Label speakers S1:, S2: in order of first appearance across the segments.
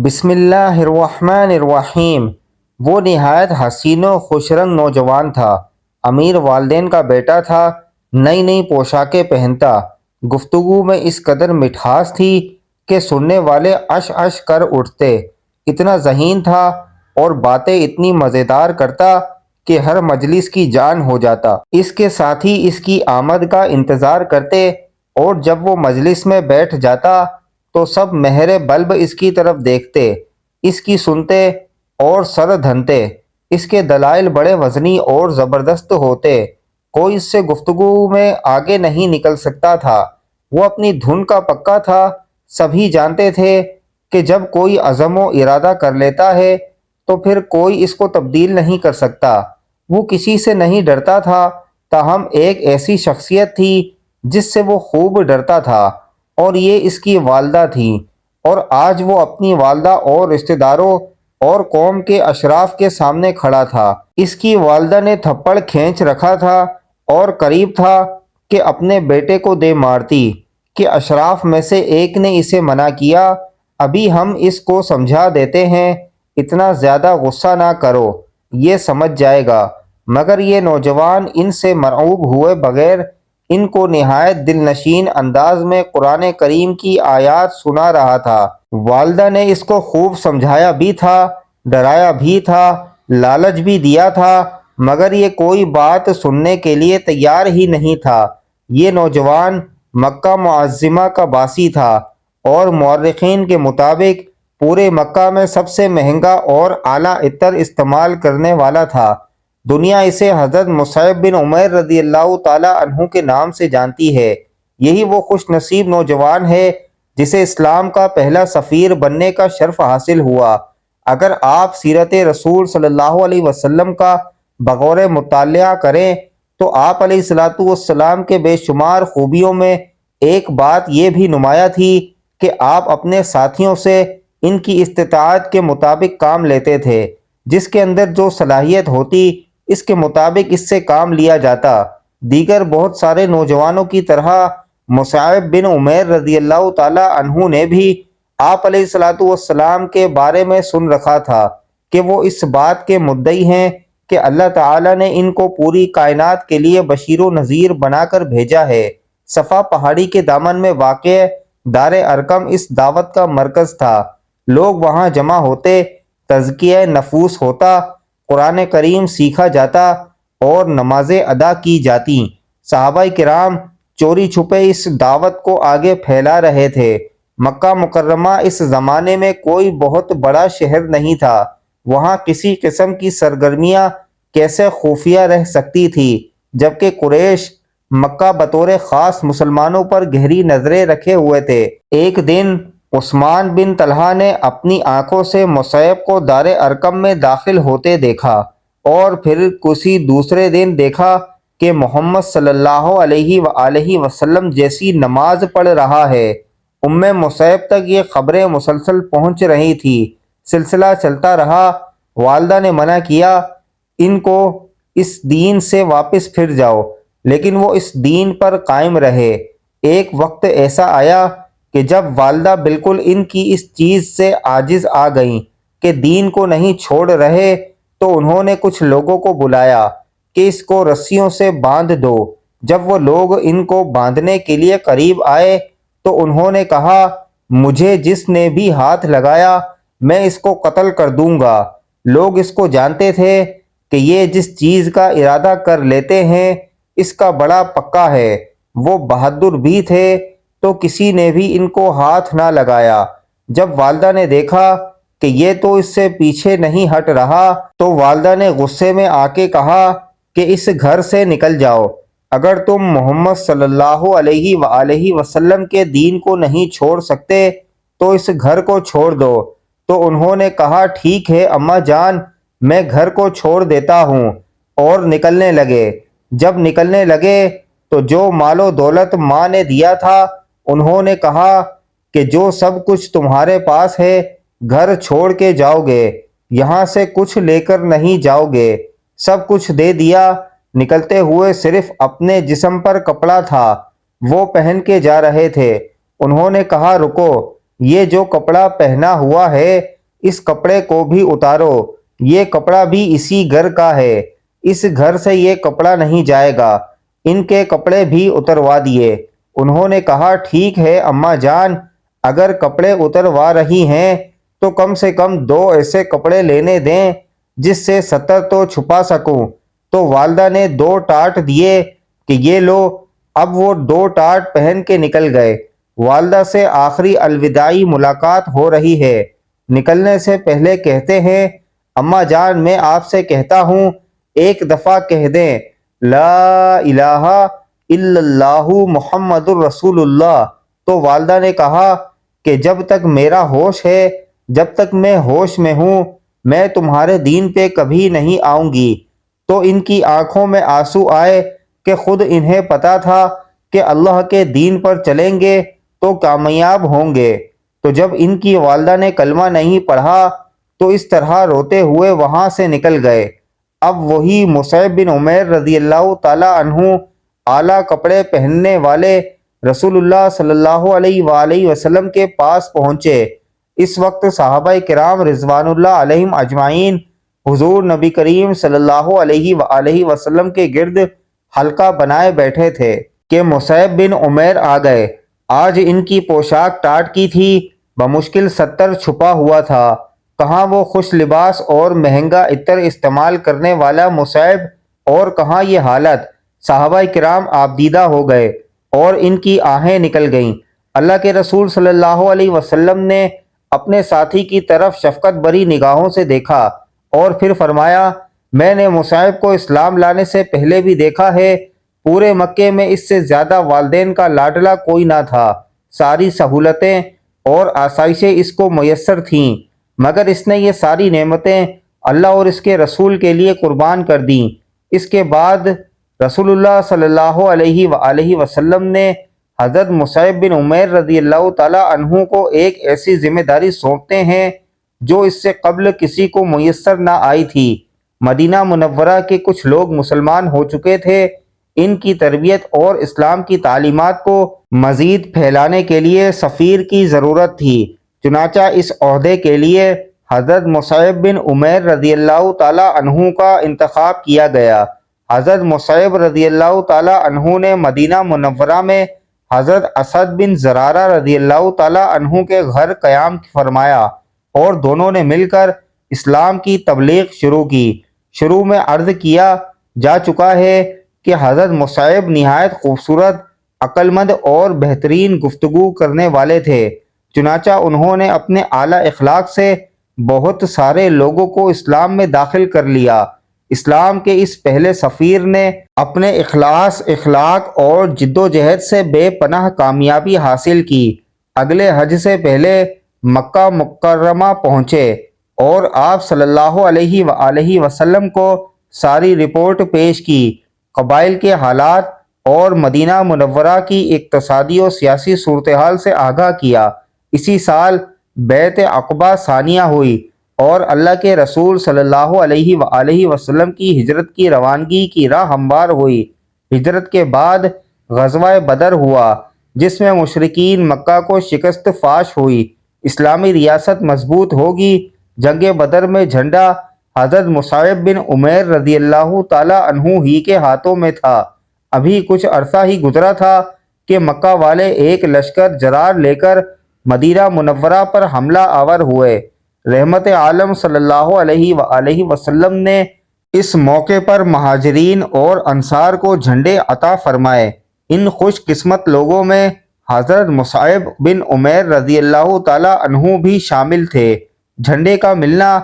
S1: بسم اللہ الرحمن الرحیم۔ وہ نہایت حسین و خوش رنگ نوجوان تھا۔ امیر والدین کا بیٹا تھا، نئی نئی پوشاکیں پہنتا، گفتگو میں اس قدر مٹھاس تھی کہ سننے والے اش اش کر اٹھتے، اتنا ذہین تھا اور باتیں اتنی مزیدار کرتا کہ ہر مجلس کی جان ہو جاتا۔ اس کے ساتھی اس کی آمد کا انتظار کرتے اور جب وہ مجلس میں بیٹھ جاتا تو سب مہر بلب اس کی طرف دیکھتے، اس کی سنتے اور سر دھنتے۔ اس کے دلائل بڑے وزنی اور زبردست ہوتے، کوئی اس سے گفتگو میں آگے نہیں نکل سکتا تھا۔ وہ اپنی دھن کا پکا تھا، سبھی جانتے تھے کہ جب کوئی عزم و ارادہ کر لیتا ہے تو پھر کوئی اس کو تبدیل نہیں کر سکتا۔ وہ کسی سے نہیں ڈرتا تھا، تاہم ایک ایسی شخصیت تھی جس سے وہ خوب ڈرتا تھا، اور یہ اس کی والدہ تھیں، اور آج وہ اپنی والدہ اور رشتہ داروں اور قوم کے اشراف کے سامنے کھڑا تھا۔ اس کی والدہ نے تھپڑ کھینچ رکھا تھا اور قریب تھا کہ اپنے بیٹے کو دے مارتی کہ اشراف میں سے ایک نے اسے منع کیا، ابھی ہم اس کو سمجھا دیتے ہیں، اتنا زیادہ غصہ نہ کرو، یہ سمجھ جائے گا۔ مگر یہ نوجوان ان سے مرعوب ہوئے بغیر ان کو نہایت دل نشین انداز میں قرآن کریم کی آیات سنا رہا تھا۔ والدہ نے اس کو خوب سمجھایا بھی تھا، ڈرایا بھی تھا، لالچ بھی دیا تھا، مگر یہ کوئی بات سننے کے لیے تیار ہی نہیں تھا۔ یہ نوجوان مکہ معظمہ کا باسی تھا اور مورخین کے مطابق پورے مکہ میں سب سے مہنگا اور اعلیٰ عطر استعمال کرنے والا تھا۔ دنیا اسے حضرت مصعب بن عمیر رضی اللہ تعالیٰ عنہ کے نام سے جانتی ہے۔ یہی وہ خوش نصیب نوجوان ہے جسے اسلام کا پہلا سفیر بننے کا شرف حاصل ہوا۔ اگر آپ سیرت رسول صلی اللہ علیہ وسلم کا بغور مطالعہ کریں تو آپ علیہ الصلوۃ والسلام کے بے شمار خوبیوں میں ایک بات یہ بھی نمایاں تھی کہ آپ اپنے ساتھیوں سے ان کی استطاعت کے مطابق کام لیتے تھے۔ جس کے اندر جو صلاحیت ہوتی اس کے مطابق اس سے کام لیا جاتا۔ دیگر بہت سارے نوجوانوں کی طرح مصعب بن عمیر رضی اللہ تعالی عنہ نے بھی آپ علیہ الصلوۃ والسلام کے بارے میں سن رکھا تھا کہ وہ اس بات کے مدعی ہیں کہ اللہ تعالی نے ان کو پوری کائنات کے لیے بشیر و نذیر بنا کر بھیجا ہے۔ صفا پہاڑی کے دامن میں واقع دار ارقم اس دعوت کا مرکز تھا۔ لوگ وہاں جمع ہوتے، تزکیہ نفوس ہوتا، قرآن کریم سیکھا جاتا اور نمازیں ادا کی جاتی۔ صحابہ کرام چوری چھپے اس دعوت کو آگے پھیلا رہے تھے۔ مکہ مکرمہ اس زمانے میں کوئی بہت بڑا شہر نہیں تھا، وہاں کسی قسم کی سرگرمیاں کیسے خفیہ رہ سکتی تھی، جبکہ قریش مکہ بطور خاص مسلمانوں پر گہری نظریں رکھے ہوئے تھے۔ ایک دن عثمان بن طلحہ نے اپنی آنکھوں سے مصعب کو دار ارقم میں داخل ہوتے دیکھا، اور پھر کسی دوسرے دن دیکھا کہ محمد صلی اللہ علیہ وآلہ وسلم جیسی نماز پڑھ رہا ہے۔ مصعب تک یہ خبریں مسلسل پہنچ رہی تھی، سلسلہ چلتا رہا۔ والدہ نے منع کیا ان کو اس دین سے واپس پھر جاؤ، لیکن وہ اس دین پر قائم رہے۔ ایک وقت ایسا آیا کہ جب والدہ بالکل ان کی اس چیز سے عاجز آ گئیں کہ دین کو نہیں چھوڑ رہے، تو انہوں نے کچھ لوگوں کو بلایا کہ اس کو رسیوں سے باندھ دو۔ جب وہ لوگ ان کو باندھنے کے لیے قریب آئے تو انہوں نے کہا، مجھے جس نے بھی ہاتھ لگایا میں اس کو قتل کر دوں گا۔ لوگ اس کو جانتے تھے کہ یہ جس چیز کا ارادہ کر لیتے ہیں اس کا بڑا پکا ہے۔ وہ بہادر بھی تھے تو کسی نے بھی ان کو ہاتھ نہ لگایا۔ جب والدہ نے دیکھا کہ یہ تو اس سے پیچھے نہیں ہٹ رہا تو والدہ نے غصے میں آ کے کہا کہ اس گھر سے نکل جاؤ، اگر تم محمد صلی اللہ علیہ وآلہ وسلم کے دین کو نہیں چھوڑ سکتے تو اس گھر کو چھوڑ دو۔ تو انہوں نے کہا، ٹھیک ہے اماں جان، میں گھر کو چھوڑ دیتا ہوں، اور نکلنے لگے۔ جب نکلنے لگے تو جو مال و دولت ماں نے دیا تھا انہوں نے کہا کہ جو سب کچھ تمہارے پاس ہے گھر چھوڑ کے جاؤ گے، یہاں سے کچھ لے کر نہیں جاؤ گے۔ سب کچھ دے دیا، نکلتے ہوئے صرف اپنے جسم پر کپڑا تھا، وہ پہن کے جا رہے تھے۔ انہوں نے کہا، رکو، یہ جو کپڑا پہنا ہوا ہے اس کپڑے کو بھی اتارو، یہ کپڑا بھی اسی گھر کا ہے، اس گھر سے یہ کپڑا نہیں جائے گا۔ ان کے کپڑے بھی اتروا دیے۔ انہوں نے کہا ٹھیک ہے اماں جان، اگر کپڑے اتروا رہی ہیں تو کم سے کم 2 ایسے کپڑے لینے دیں جس سے سطر تو چھپا سکوں۔ تو والدہ نے 2 ٹاٹ دیے کہ یہ لو۔ اب وہ 2 ٹاٹ پہن کے نکل گئے۔ والدہ سے آخری الوداعی ملاقات ہو رہی ہے۔ نکلنے سے پہلے کہتے ہیں اماں جان میں آپ سے کہتا ہوں ایک دفعہ کہہ دیں لا الہ الا اللہ محمد الرسول اللہ۔ تو والدہ نے کہا کہ جب تک میرا ہوش ہے، جب تک میں ہوش میں ہوں، میں تمہارے دین پہ کبھی نہیں آؤں گی۔ تو ان کی آنکھوں میں آنسو آئے کہ خود انہیں پتا تھا کہ اللہ کے دین پر چلیں گے تو کامیاب ہوں گے۔ تو جب ان کی والدہ نے کلمہ نہیں پڑھا تو اس طرح روتے ہوئے وہاں سے نکل گئے۔ اب وہی مصعب بن عمیر رضی اللہ تعالی عنہ اعلیٰ کپڑے پہننے والے رسول اللہ صلی اللہ علیہ وآلہ وسلم کے پاس پہنچے۔ اس وقت صحابہ کرام رضوان اللہ علیہم اجمعین حضور نبی کریم صلی اللہ علیہ وآلہ وسلم کے گرد حلقہ بنائے بیٹھے تھے کہ مصعب بن عمیر آ گئے۔ آج ان کی پوشاک ٹاٹ کی تھی، بمشکل ستر چھپا ہوا تھا۔ کہاں وہ خوش لباس اور مہنگا عطر استعمال کرنے والا مصعب، اور کہاں یہ حالت۔ صحابہ کرام آبدیدہ ہو گئے اور ان کی آہیں نکل گئیں۔ اللہ کے رسول صلی اللہ علیہ وسلم نے اپنے ساتھی کی طرف شفقت بری نگاہوں سے دیکھا اور پھر فرمایا میں نے مصعب کو اسلام لانے سے پہلے بھی دیکھا ہے، پورے مکے میں اس سے زیادہ والدین کا لاڈلا کوئی نہ تھا۔ ساری سہولتیں اور آسائشیں اس کو میسر تھیں، مگر اس نے یہ ساری نعمتیں اللہ اور اس کے رسول کے لیے قربان کر دیں۔ اس کے بعد رسول اللہ صلی اللہ علیہ وآلہ وسلم نے حضرت مصعب بن عمیر رضی اللہ تعالی عنہ کو ایک ایسی ذمہ داری سونپتے ہیں جو اس سے قبل کسی کو میسر نہ آئی تھی۔ مدینہ منورہ کے کچھ لوگ مسلمان ہو چکے تھے، ان کی تربیت اور اسلام کی تعلیمات کو مزید پھیلانے کے لیے سفیر کی ضرورت تھی۔ چنانچہ اس عہدے کے لیے حضرت مصعب بن عمیر رضی اللہ تعالی عنہ کا انتخاب کیا گیا۔ حضرت مصعب رضی اللہ تعالی عنہ نے مدینہ منورہ میں حضرت اسد بن زرارہ رضی اللہ تعالی عنہ کے گھر قیام فرمایا اور دونوں نے مل کر اسلام کی تبلیغ شروع کی۔ شروع میں عرض کیا جا چکا ہے کہ حضرت مصعب نہایت خوبصورت، عقل مند اور بہترین گفتگو کرنے والے تھے۔ چنانچہ انہوں نے اپنے اعلیٰ اخلاق سے بہت سارے لوگوں کو اسلام میں داخل کر لیا۔ اسلام کے اس پہلے سفیر نے اپنے اخلاص، اخلاق اور جد و جہد سے بے پناہ کامیابی حاصل کی۔ اگلے حج سے پہلے مکہ مکرمہ پہنچے اور آپ صلی اللہ علیہ وآلہ وسلم کو ساری رپورٹ پیش کی، قبائل کے حالات اور مدینہ منورہ کی اقتصادی و سیاسی صورتحال سے آگاہ کیا۔ اسی سال بیعت عقبہ ثانیہ ہوئی اور اللہ کے رسول صلی اللہ علیہ وآلہ وسلم کی ہجرت کی روانگی کی راہ ہموار ہوئی۔ ہجرت کے بعد غزوہ بدر ہوا جس میں مشرکین مکہ کو شکست فاش ہوئی، اسلامی ریاست مضبوط ہوگی۔ جنگ بدر میں جھنڈا حضرت مصعب بن عمیر رضی اللہ تعالی عنہ ہی کے ہاتھوں میں تھا۔ ابھی کچھ عرصہ ہی گزرا تھا کہ مکہ والے ایک لشکر جرار لے کر مدینہ منورہ پر حملہ آور ہوئے۔ رحمت عالم صلی اللہ علیہ وآلہ وسلم نے اس موقع پر مہاجرین اور انصار کو جھنڈے عطا فرمائے۔ ان خوش قسمت لوگوں میں حضرت مصعب بن عمیر رضی اللہ تعالی عنہ بھی شامل تھے۔ جھنڈے کا ملنا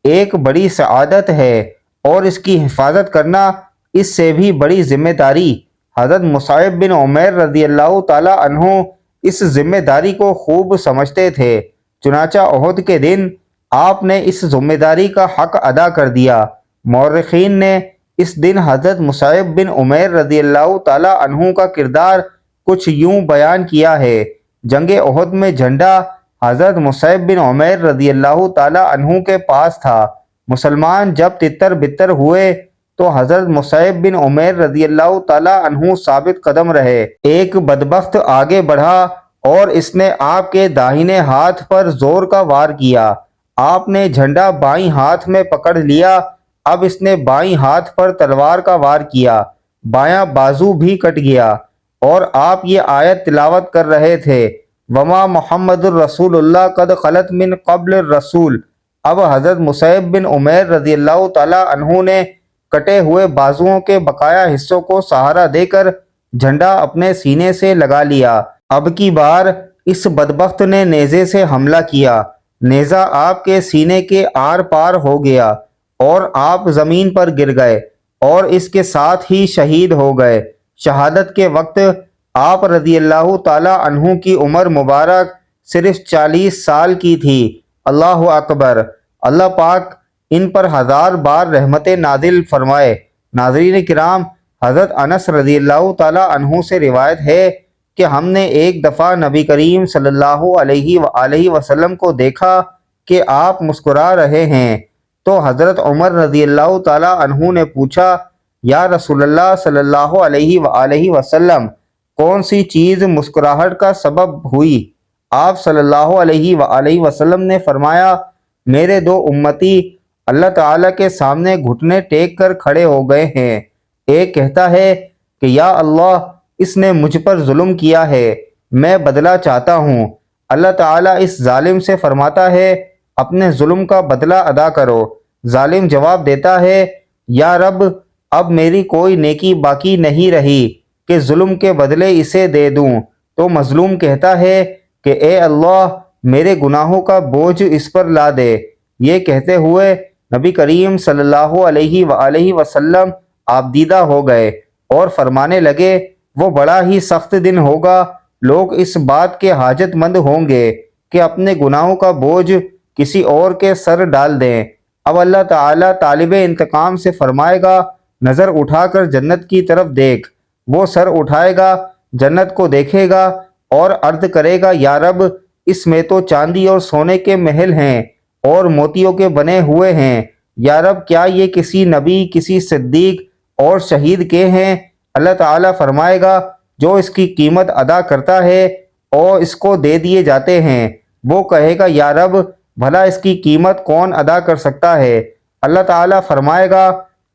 S1: ایک بڑی سعادت ہے اور اس کی حفاظت کرنا اس سے بھی بڑی ذمہ داری۔ حضرت مصعب بن عمیر رضی اللہ تعالی عنہ اس ذمہ داری کو خوب سمجھتے تھے۔ چنانچہ احد کے دن آپ نے اس ذمہ داری کا حق ادا کر دیا۔ مورخین نے اس دن حضرت مصعب بن عمیر رضی اللہ تعالی عنہ کا کردار کچھ یوں بیان کیا ہے۔ جنگ احد میں جھنڈا حضرت مصعب بن عمیر رضی اللہ تعالی عنہ کے پاس تھا۔ مسلمان جب تتر بتر ہوئے تو حضرت مصعب بن عمیر رضی اللہ تعالی عنہ ثابت قدم رہے۔ ایک بدبخت آگے بڑھا اور اس نے آپ کے داہنے ہاتھ پر زور کا وار کیا۔ آپ نے جھنڈا بائیں ہاتھ میں پکڑ لیا۔ اب اس نے بائیں ہاتھ پر تلوار کا وار کیا، بایاں بازو بھی کٹ گیا، اور آپ یہ آیت تلاوت کر رہے تھے، وما محمد الرسول اللہ قد خلت من قبل الرسول۔ اب حضرت مصعب بن عمیر رضی اللہ تعالی عنہ نے کٹے ہوئے بازوؤں کے بقایا حصوں کو سہارا دے کر جھنڈا اپنے سینے سے لگا لیا۔ اب کی بار اس بدبخت نے نیزے سے حملہ کیا۔ نیزہ آپ کے سینے کے آر پار ہو گیا اور آپ زمین پر گر گئے اور اس کے ساتھ ہی شہید ہو گئے۔ شہادت کے وقت آپ رضی اللہ تعالی عنہ کی عمر مبارک صرف 40 سال کی تھی۔ اللہ اکبر! اللہ پاک ان پر 1000 بار رحمت نازل فرمائے۔ ناظرین کرام، حضرت انس رضی اللہ تعالی عنہ سے روایت ہے کہ ہم نے ایک دفعہ نبی کریم صلی اللہ علیہ وآلہ وسلم کو دیکھا کہ آپ مسکرا رہے ہیں، تو حضرت عمر رضی اللہ تعالی عنہ نے پوچھا، یا رسول اللہ صلی اللہ علیہ وآلہ وسلم، کون سی چیز مسکراہٹ کا سبب ہوئی؟ آپ صلی اللہ علیہ وآلہ وسلم نے فرمایا، میرے 2 امتی اللہ تعالیٰ کے سامنے گھٹنے ٹیک کر کھڑے ہو گئے ہیں۔ ایک کہتا ہے کہ یا اللہ، اس نے مجھ پر ظلم کیا ہے، میں بدلہ چاہتا ہوں۔ اللہ تعالیٰ اس ظالم سے فرماتا ہے، اپنے ظلم کا بدلہ ادا کرو۔ ظالم جواب دیتا ہے، یا رب، اب میری کوئی نیکی باقی نہیں رہی کہ ظلم کے بدلے اسے دے دوں۔ تو مظلوم کہتا ہے کہ اے اللہ، میرے گناہوں کا بوجھ اس پر لا دے۔ یہ کہتے ہوئے نبی کریم صلی اللہ علیہ وآلہ وسلم آبدیدہ ہو گئے اور فرمانے لگے، وہ بڑا ہی سخت دن ہوگا، لوگ اس بات کے حاجت مند ہوں گے کہ اپنے گناہوں کا بوجھ کسی اور کے سر ڈال دیں۔ اب اللہ تعالیٰ طالب انتقام سے فرمائے گا، نظر اٹھا کر جنت کی طرف دیکھ۔ وہ سر اٹھائے گا، جنت کو دیکھے گا اور عرض کرے گا، یا رب، اس میں تو چاندی اور سونے کے محل ہیں اور موتیوں کے بنے ہوئے ہیں۔ یا رب، کیا یہ کسی نبی، کسی صدیق اور شہید کے ہیں؟ اللہ تعالیٰ فرمائے گا، جو اس کی قیمت ادا کرتا ہے اور اس کو دے دیے جاتے ہیں۔ وہ کہے گا، یا رب، بھلا اس کی قیمت کون ادا کر سکتا ہے؟ اللہ تعالیٰ فرمائے گا،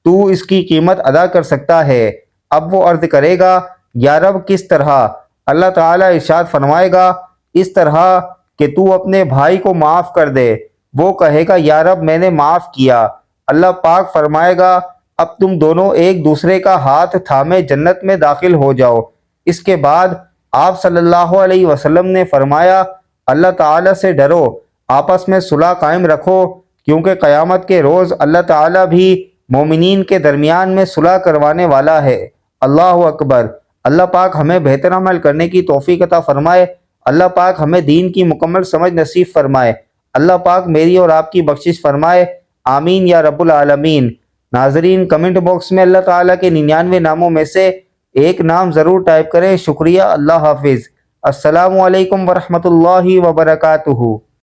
S1: تو اس کی قیمت ادا کر سکتا ہے۔ اب وہ عرض کرے گا، یا رب، کس طرح؟ اللہ تعالیٰ ارشاد فرمائے گا، اس طرح کہ تو اپنے بھائی کو معاف کر دے۔ وہ کہے گا، یا رب، میں نے معاف کیا۔ اللہ پاک فرمائے گا، اب تم دونوں ایک دوسرے کا ہاتھ تھامے جنت میں داخل ہو جاؤ۔ اس کے بعد آپ صلی اللہ علیہ وسلم نے فرمایا، اللہ تعالیٰ سے ڈرو، آپس میں صلح قائم رکھو، کیونکہ قیامت کے روز اللہ تعالیٰ بھی مومنین کے درمیان میں صلح کروانے والا ہے۔ اللہ اکبر! اللہ پاک ہمیں بہتر عمل کرنے کی توفیق عطا فرمائے۔ اللہ پاک ہمیں دین کی مکمل سمجھ نصیب فرمائے۔ اللہ پاک میری اور آپ کی بخشش فرمائے، آمین یا رب العالمین۔ ناظرین، کمنٹ باکس میں اللہ تعالیٰ کے 99 ناموں میں سے ایک نام ضرور ٹائپ کریں۔ شکریہ۔ اللہ حافظ۔ السلام علیکم ورحمۃ اللہ وبرکاتہ۔